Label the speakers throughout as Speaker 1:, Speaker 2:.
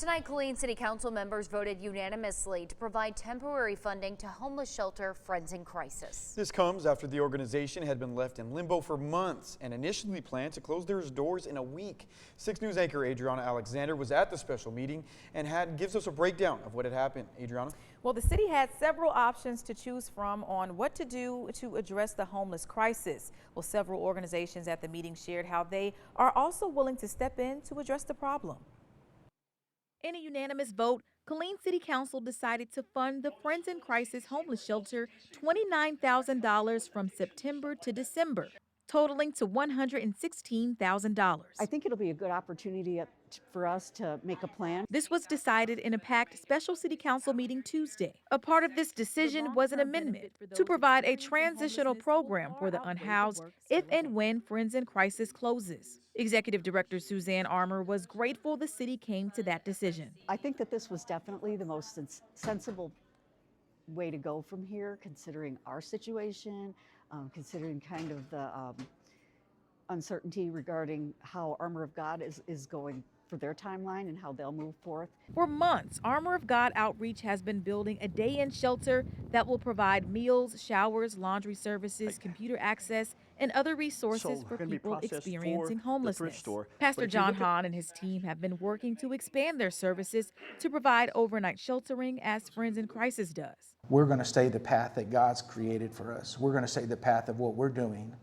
Speaker 1: Tonight, Killeen City Council members voted unanimously to provide temporary funding to homeless shelter Friends in Crisis.
Speaker 2: This comes after the organization had been left in limbo for months and initially planned to close their doors in a week. 6 News anchor Adriana Alexander was at the special meeting and gives us a breakdown of what had happened. Adriana?
Speaker 3: Well, the city had several options to choose from on what to do to address the homeless crisis. Well, several organizations at the meeting shared how they are also willing to step in to address the problem. In a unanimous vote, Killeen City Council decided to fund the Friends in Crisis homeless shelter $29,000 from September to December, totaling to $116,000.
Speaker 4: I think it'll be a good opportunity for us to make a plan.
Speaker 3: This was decided in a packed special city council meeting Tuesday. A part of this decision was an amendment to provide a transitional program for the unhoused if and when Friends in Crisis closes. Executive Director Suzanne Armour was grateful the city came to that decision.
Speaker 4: I think that this was definitely the most sensible way to go from here, considering our situation, considering kind of the uncertainty regarding how Armor of God is going for their timeline and how they'll move forth.
Speaker 3: For months, Armor of God Outreach has been building a day-in shelter that will provide meals, showers, laundry services, computer access, and other resources for people experiencing homelessness. Pastor John Hahn and his team have been working to expand their services to provide overnight sheltering as Friends in Crisis does.
Speaker 5: We're going to stay the path that God's created for us. We're going to stay the path of what we're doing.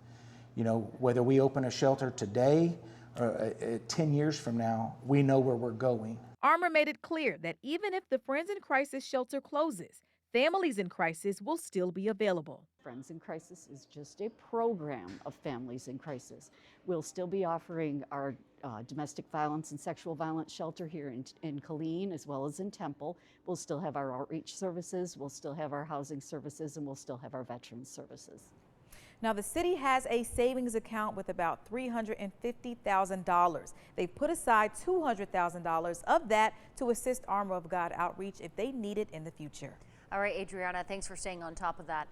Speaker 5: You know, whether we open a shelter today or 10 years from now, we know where we're going.
Speaker 3: Armour made it clear that even if the Friends in Crisis shelter closes, families in crisis will still be available.
Speaker 4: Friends in Crisis is just a program of families in crisis. We'll still be offering our domestic violence and sexual violence shelter here in Killeen as well as in Temple. We'll still have our outreach services, we'll still have our housing services, and we'll still have our veterans services.
Speaker 3: Now, the city has a savings account with about $350,000. They've put aside $200,000 of that to assist Armor of God Outreach if they need it in the future.
Speaker 1: All right, Adriana, thanks for staying on top of that.